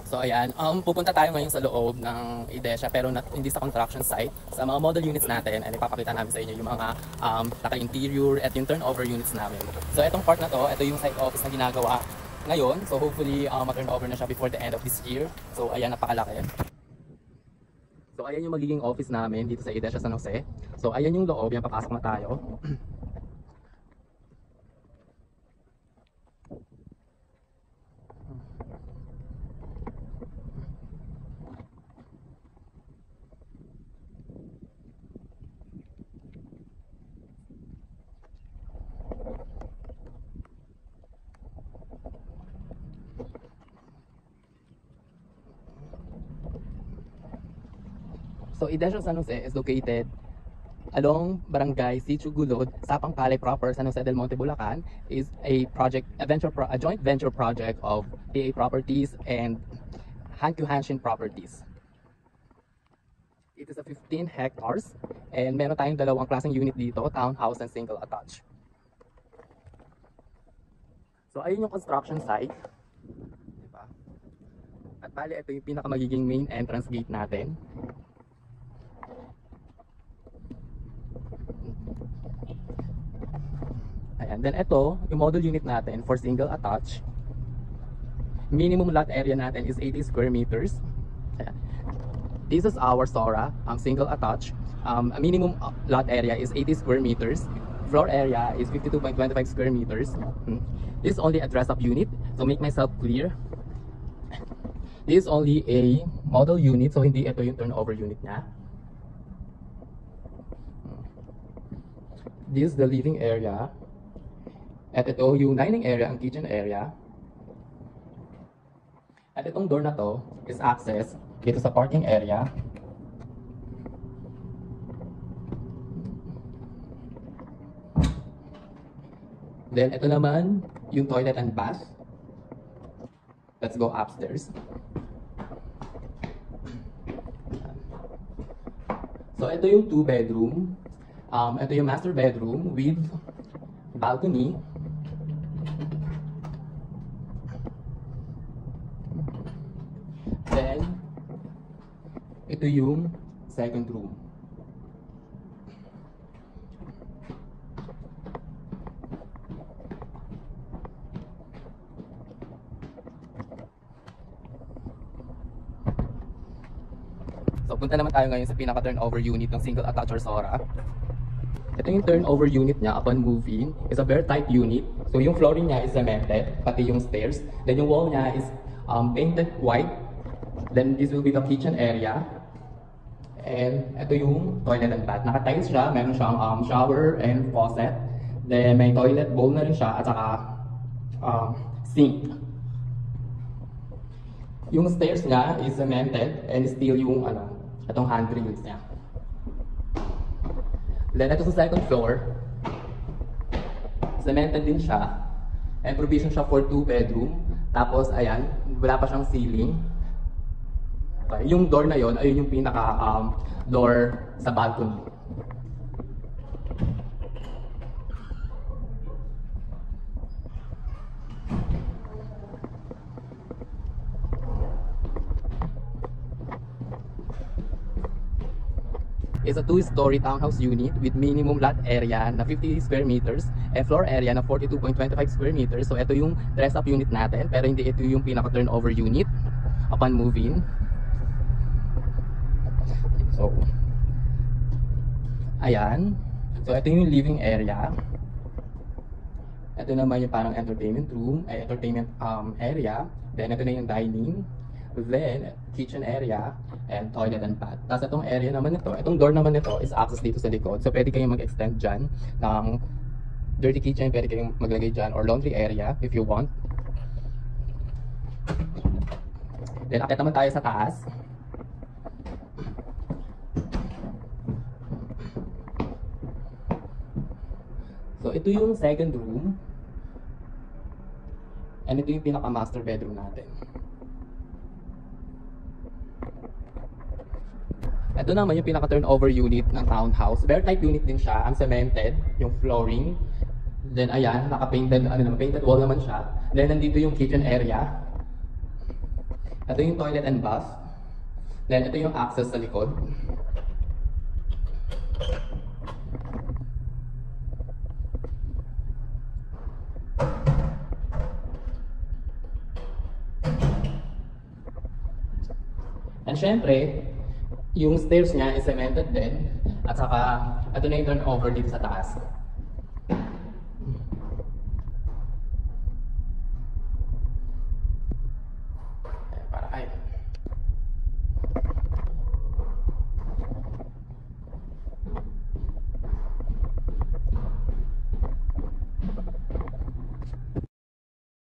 So ayan, pupunta tayo ngayon sa loob ng IDESA pero hindi sa construction site. Sa mga model units natin, ay ipapakita namin sa inyo yung mga naka-interior at yung turnover units namin. So itong part na to, ito yung site office na ginagawa ngayon. So hopefully ma-turnover na siya before the end of this year. So ayan, napakalaki. So ayan yung magiging office namin dito sa IDESA San Jose. So ayan yung loob, yan papasok na tayo. So IDESA San Jose is located along Barangay Sitio Gulod, Sapang Palay proper, San Jose del Monte, Bulacan. Is a joint venture project of PA Properties and Hanku Hanshin Properties. It is a 15 hectares and meron tayong dalawang klaseng unit dito, townhouse and single attached. So ayun yung construction site. Diba? At bali ito yung pinakamagiging main entrance gate natin. Ayan. Then ito, yung model unit natin for single attached. Minimum lot area natin is 80 square meters. Ayan. This is our Sora, single attached. A minimum lot area is 80 square meters. Floor area is 52.25 square meters. This is only a dress-up unit, so make myself clear. This is only a model unit, so hindi ito yung turnover unit niya. This is the living area. At ito yung dining area, ang kitchen area. At itong door na to is access dito sa parking area. Then ito naman yung toilet and bath. Let's go upstairs. So ito yung 2-bedroom. Ito yung master bedroom with balcony. Then, ito yung second room. So, punta naman tayo ngayon sa pinaka-turnover unit ng single attached or Sora. Ito yung turnover unit niya upon move-in. It's a bare type unit. So, yung flooring niya is cemented, pati yung stairs. Then, yung wall niya is painted white. Then this will be the kitchen area. And ito yung toilet and bath. Naka-tiles siya, meron siyang shower and faucet. Then may toilet bowl na rin siya at saka sink. Yung stairs niya is cemented and steel yung itong handrails niya. Then ito sa second floor, cemented din siya. And provision siya for 2-bedroom. Tapos ayan, wala pa siyang ceiling. Okay. Yung door na yon, ayun yung pinaka door sa balcony. It's a 2-story townhouse unit with minimum lot area na 50 square meters and floor area na 42.25 square meters. So ito yung dress-up unit natin, pero hindi ito yung pinaka-turnover unit upon move-in. So, ayan. So, ito yung living area. Ito naman yung parang entertainment room, entertainment area. Then, ito na yung dining. Then, kitchen area and toilet and bath. Tapos, itong area naman nito, itong door naman nito is access dito sa likod. So, pwede kayong mag-extend dyan ng dirty kitchen, pwede kayong maglagay dyan, or laundry area if you want. Then, akit naman tayo sa taas. So, ito yung second room. And ito yung pinaka-master bedroom natin. Ito naman yung pinaka-turnover unit ng townhouse. Bare type unit din siya. Ang cemented, yung flooring. Then, ayan, naka-painted, painted wall naman siya. Then, nandito yung kitchen area. Ito yung toilet and bath. Then ito yung access sa likod. And syempre, yung stairs niya is cemented din. At saka, ito na yung turnover dito sa taas.